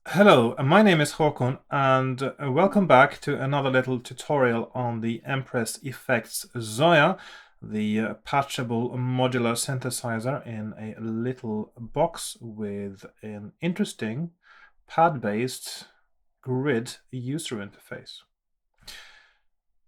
Hello, my name is Hakon, and welcome back to another little tutorial on the Empress Effects Zoia, the patchable modular synthesizer in a little box with an interesting pad-based grid user interface.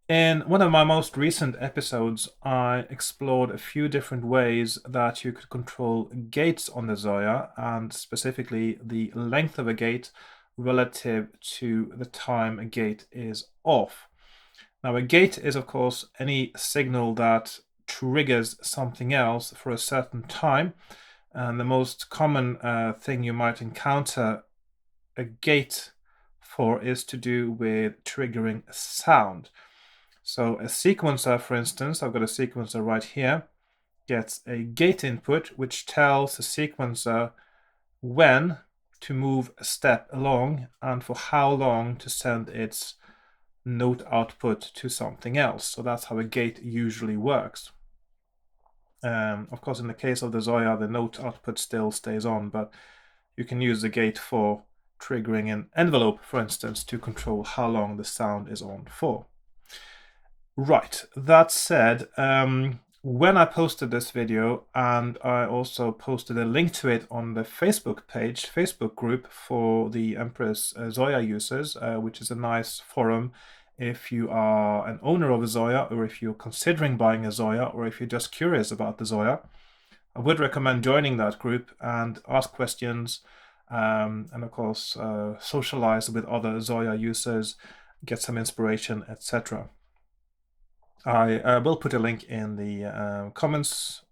In one of my most recent episodes, I explored a few different ways that you could control gates on the Zoia, and specifically the length of a gate relative to the time a gate is off. Now, a gate is, of course, any signal that triggers something else for a certain time, and the most common thing you might encounter a gate for is to do with triggering sound. So a sequencer, for instance, I've got a sequencer right here, gets a gate input which tells the sequencer when to move a step along and for how long to send its note output to something else. So that's how a gate usually works. Of course, in the case of the Zoia, the note output still stays on, but you can use the gate for triggering an envelope, for instance, to control how long the sound is on for. Right, that said, when I posted this video, and I also posted a link to it on the Facebook group for the Empress Zoia users, which is a nice forum if you are an owner of a Zoia, or if you're considering buying a Zoia, or if you're just curious about the Zoia. I would recommend joining that group and ask questions, and of course socialize with other Zoia users, get some inspiration, etc. I will put a link in the comments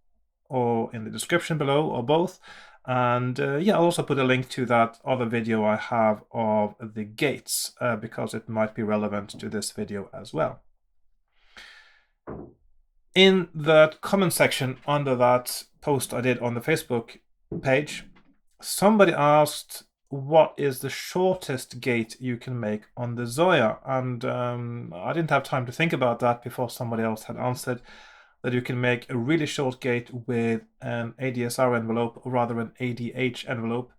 or in the description below, or both. And yeah, I'll also put a link to that other video I have of the gates, because it might be relevant to this video as well. In the comment section under that post I did on the Facebook page, somebody asked what is the shortest gate you can make on the Zoia, and I didn't have time to think about that before somebody else had answered that you can make a really short gate with an ADSR envelope, or rather an ADH envelope,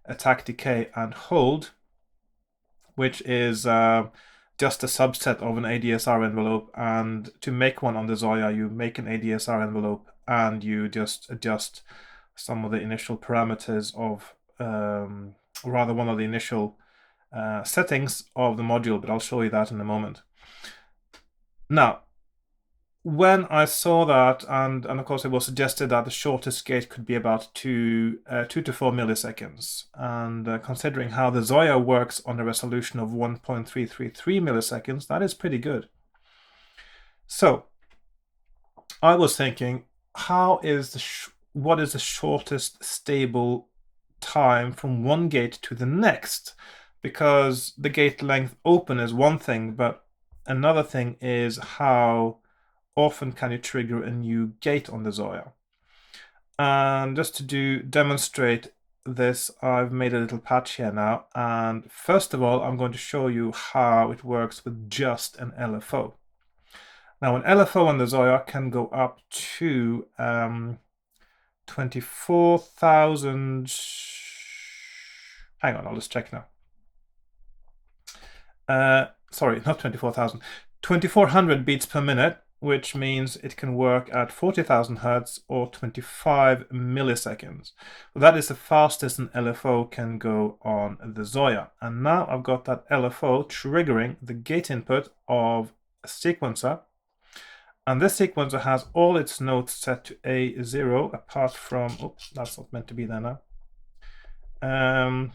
attack, decay, and hold, which is just a subset of an ADSR envelope. And to make one on the Zoia, you make an ADSR envelope and you just adjust some of the initial parameters of, rather one of the initial settings of the module, but I'll show you that in a moment. Now, when I saw that, and of course it was suggested that the shortest gate could be about 2 to 4 milliseconds, and considering how the Zoia works on a resolution of 1.333 milliseconds, that is pretty good. So I was thinking, what is the shortest stable time from one gate to the next? Because the gate length open is one thing, but another thing is how often can you trigger a new gate on the Zoia. And just to demonstrate this, I've made a little patch here now, and first of all I'm going to show you how it works with just an LFO. Now, an LFO on the Zoia can go up to 24,000. Hang on, I'll just check now. Sorry, not 24,000. 2400 beats per minute, which means it can work at 40,000 hertz or 25 milliseconds. So that is the fastest an LFO can go on the Zoia. And now I've got that LFO triggering the gate input of a sequencer. And this sequencer has all its notes set to A0, apart from, oops, that's not meant to be there now.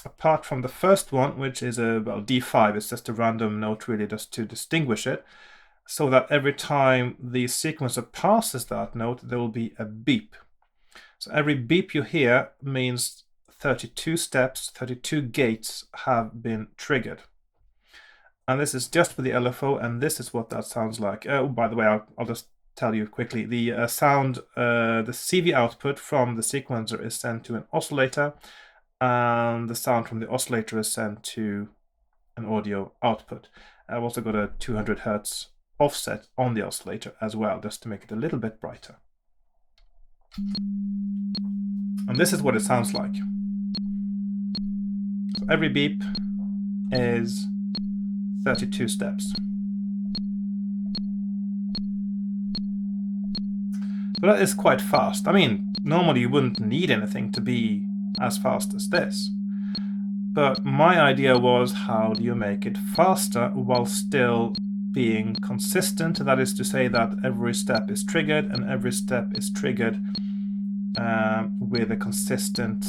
Apart from the first one, which is a, well, D5, it's just a random note really just to distinguish it, so that every time the sequencer passes that note, there will be a beep. So every beep you hear means 32 steps, 32 gates have been triggered. And this is just for the LFO, and this is what that sounds like. Oh, by the way, I'll just tell you quickly. The the CV output from the sequencer is sent to an oscillator, and the sound from the oscillator is sent to an audio output. I've also got a 200 hertz offset on the oscillator as well, just to make it a little bit brighter. And this is what it sounds like. So every beep is 32 steps. So that is quite fast. I mean, normally you wouldn't need anything to be as fast as this. But my idea was, how do you make it faster while still being consistent? That is to say that every step is triggered, and every step is triggered with a consistent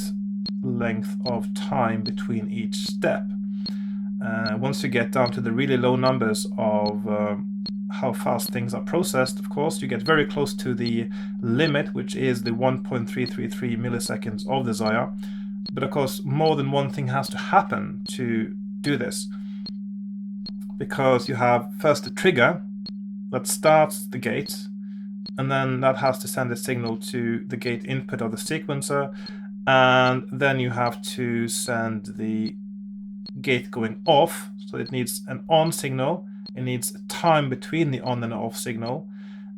length of time between each step. Once you get down to the really low numbers of how fast things are processed, of course, you get very close to the limit, which is the 1.333 milliseconds of the Zoia. But of course, more than one thing has to happen to do this, because you have first a trigger that starts the gate, and then that has to send a signal to the gate input of the sequencer, and then you have to send the gate going off. So it needs an on signal, it needs a time between the on and off signal,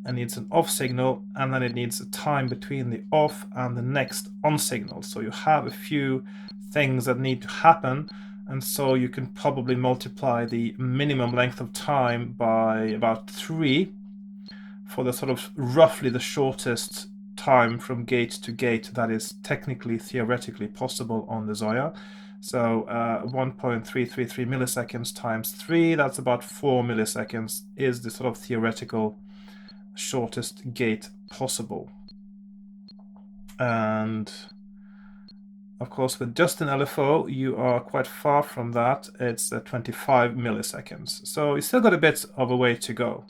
and needs an off signal, and then it needs a time between the off and the next on signal. So you have a few things that need to happen, and so you can probably multiply the minimum length of time by about 3 for the sort of roughly the shortest time from gate to gate that is technically, theoretically possible on the Zoia. So 1.333 milliseconds times 3, that's about 4 milliseconds, is the sort of theoretical shortest gate possible. And of course, with just an LFO, you are quite far from that. It's 25 milliseconds. So you still got a bit of a way to go.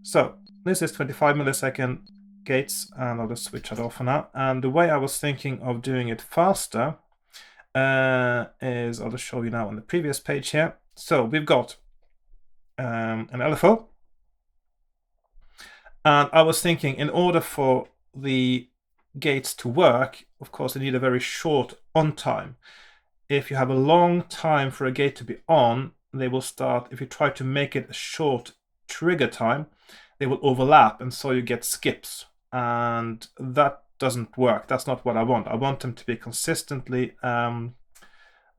So this is 25 millisecond gates, and I'll just switch that off for now. And the way I was thinking of doing it faster is, I'll just show you now on the previous page here. So we've got an LFO. And I was thinking, in order for the gates to work, of course, they need a very short on time. If you have a long time for a gate to be on, they will start, if you try to make it a short trigger time, they will overlap, and so you get skips. And that doesn't work. That's not what I want. I want them to be consistently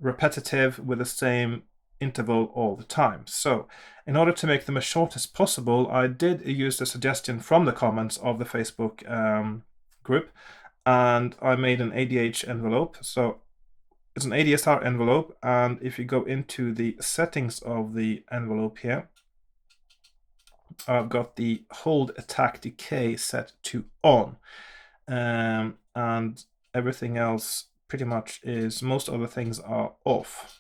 repetitive with the same interval all the time. So in order to make them as short as possible, I did use the suggestion from the comments of the Facebook group, and I made an ADH envelope. So it's an ADSR envelope, and if you go into the settings of the envelope here, I've got the hold, attack, decay set to on, and everything else pretty much is, most other things are off.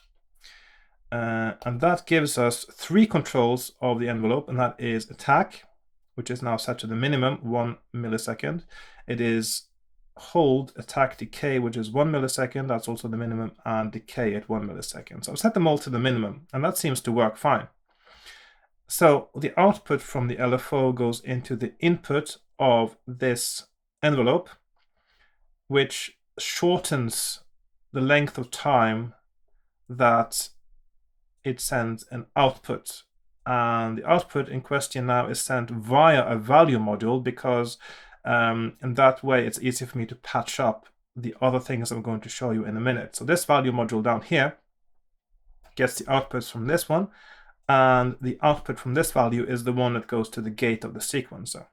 And that gives us 3 controls of the envelope, and that is attack, which is now set to the minimum, 1 millisecond. It is hold, attack, decay, which is 1 millisecond, that's also the minimum, and decay at 1 millisecond. So I've set them all to the minimum, and that seems to work fine. So the output from the LFO goes into the input of this envelope, which shortens the length of time that it sends an output. And the output in question now is sent via a value module, because in that way it's easy for me to patch up the other things I'm going to show you in a minute. So this value module down here gets the outputs from this one, and the output from this value is the one that goes to the gate of the sequencer.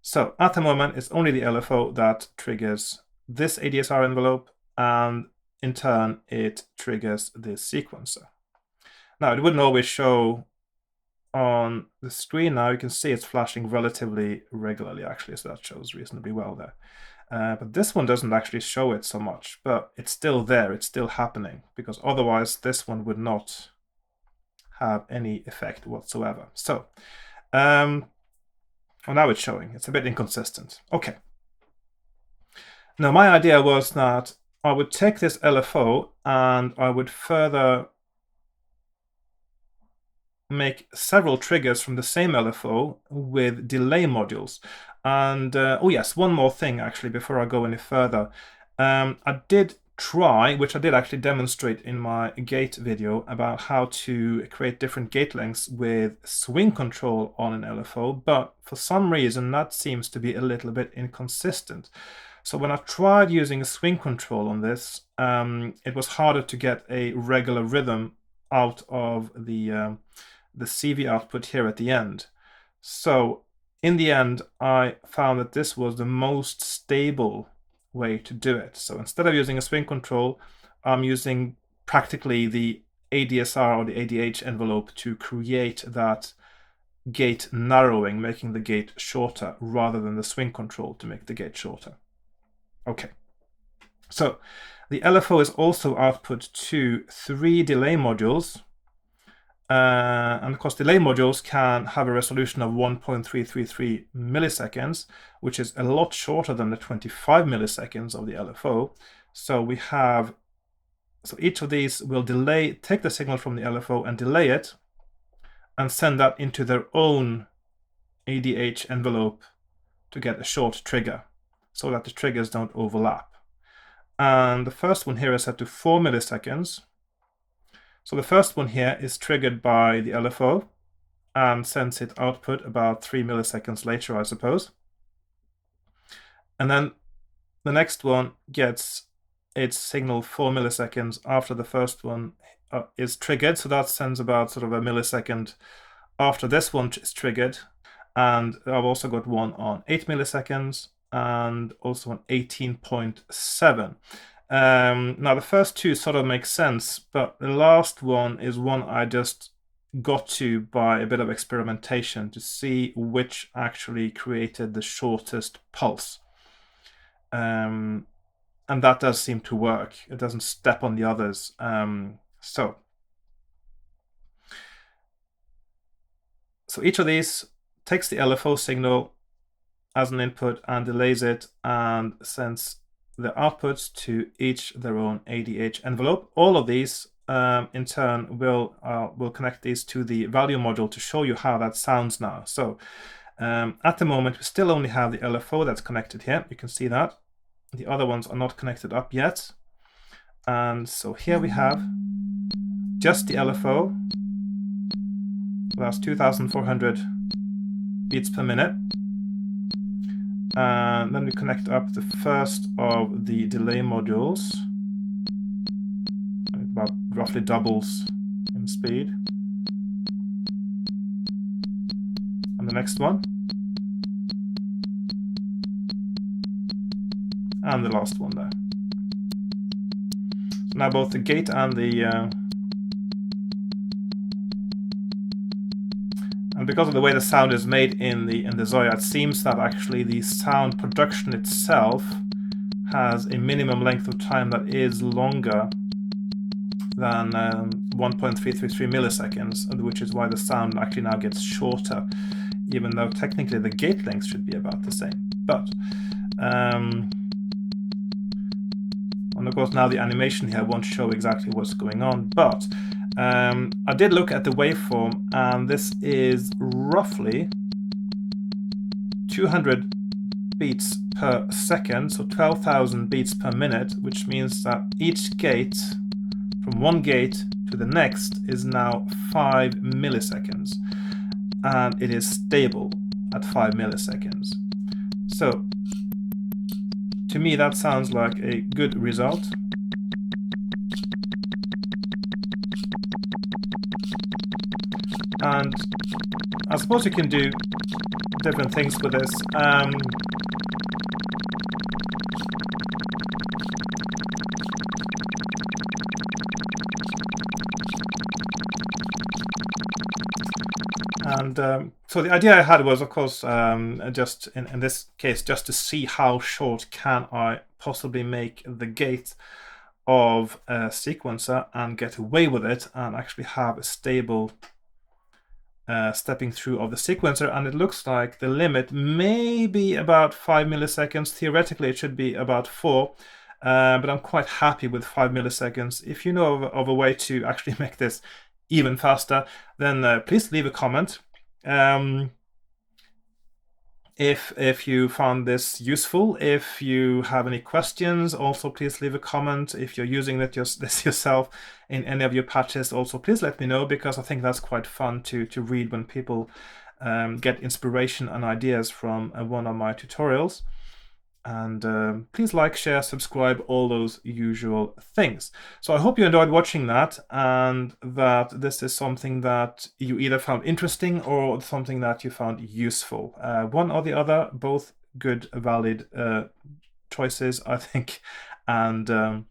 So at the moment, it's only the LFO that triggers this ADSR envelope, and in turn, it triggers this sequencer. Now, it wouldn't always show on the screen. Now you can see it's flashing relatively regularly, actually, so that shows reasonably well there. But this one doesn't actually show it so much, but it's still there, it's still happening, because otherwise this one would not have any effect whatsoever. So, well, now it's showing. It's a bit inconsistent. Okay. Now, my idea was that I would take this LFO and I would further make several triggers from the same LFO with delay modules. And oh yes, one more thing actually before I go any further. I did try, which I did actually demonstrate in my gate video, about how to create different gate lengths with swing control on an LFO, but for some reason that seems to be a little bit inconsistent. So when I tried using a swing control on this, it was harder to get a regular rhythm out of the CV output here at the end. So in the end, I found that this was the most stable way to do it. So instead of using a swing control, I'm using practically the ADSR or the ADH envelope to create that gate narrowing, making the gate shorter, rather than the swing control to make the gate shorter. Okay, so the LFO is also output to 3 delay modules. And of course, delay modules can have a resolution of 1.333 milliseconds, which is a lot shorter than the 25 milliseconds of the LFO. So each of these will take the signal from the LFO and delay it, and send that into their own ADH envelope to get a short trigger, so that the triggers don't overlap. And the first one here is set to 4 milliseconds. So the first one here is triggered by the LFO and sends its output about 3 milliseconds later, I suppose. And then the next one gets its signal 4 milliseconds after the first one is triggered. So that sends about sort of a millisecond after this one is triggered. And I've also got one on 8 milliseconds and also on 18.7. Now the first two sort of make sense, but the last one is one I just got to by a bit of experimentation to see which actually created the shortest pulse. And that does seem to work. It doesn't step on the others. So each of these takes the LFO signal as an input and delays it and sends the outputs to each their own ADH envelope. All of these in turn will connect these to the value module to show you how that sounds now. So at the moment we still only have the LFO that's connected here. You can see that. The other ones are not connected up yet. And so here we have just the LFO. That's 2,400 beats per minute. And then we connect up the first of the delay modules. It about roughly doubles in speed. And the next one. And the last one there. So now both the gate and and because of the way the sound is made in the Zoia, it seems that actually the sound production itself has a minimum length of time that is longer than 1.333 milliseconds, which is why the sound actually now gets shorter, even though technically the gate length should be about the same. But and of course now the animation here won't show exactly what's going on, but I did look at the waveform, and this is roughly 200 beats per second, so 12,000 beats per minute, which means that each gate, from one gate to the next, is now 5 milliseconds, and it is stable at 5 milliseconds. So to me that sounds like a good result. And I suppose you can do different things with this. So the idea I had was, of course, just in this case, just to see how short can I possibly make the gate of a sequencer and get away with it and actually have a stable stepping through of the sequencer. And it looks like the limit may be about 5 milliseconds. Theoretically, it should be about 4. But I'm quite happy with 5 milliseconds. If you know of a way to actually make this even faster, then please leave a comment. If you found this useful, if you have any questions, also please leave a comment. If you're using this yourself in any of your patches, also please let me know, because I think that's quite fun to read when people get inspiration and ideas from one of my tutorials. And please like, share, subscribe, all those usual things. So I hope you enjoyed watching that, and that this is something that you either found interesting or something that you found useful. One or the other, both good, valid choices, I think. And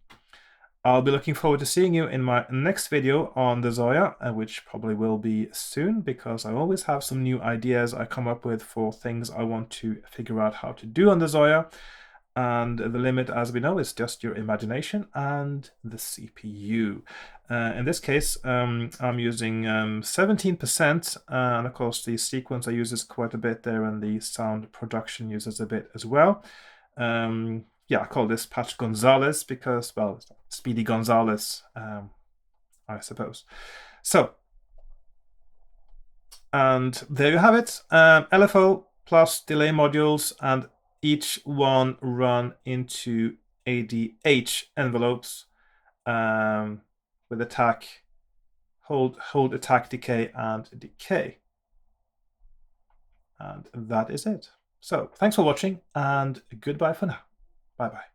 I'll be looking forward to seeing you in my next video on the Zoia, which probably will be soon, because I always have some new ideas I come up with for things I want to figure out how to do on the Zoia. And the limit, as we know, is just your imagination and the CPU. In this case, I'm using 17%, and of course the sequence I uses quite a bit there, and the sound production uses a bit as well. Yeah, I call this patch Gonzalez because, well, Speedy Gonzalez, I suppose. So, and there you have it. LFO plus delay modules, and each one run into ADH envelopes with attack, hold attack, decay, and decay. And that is it. So thanks for watching, and goodbye for now. Bye bye.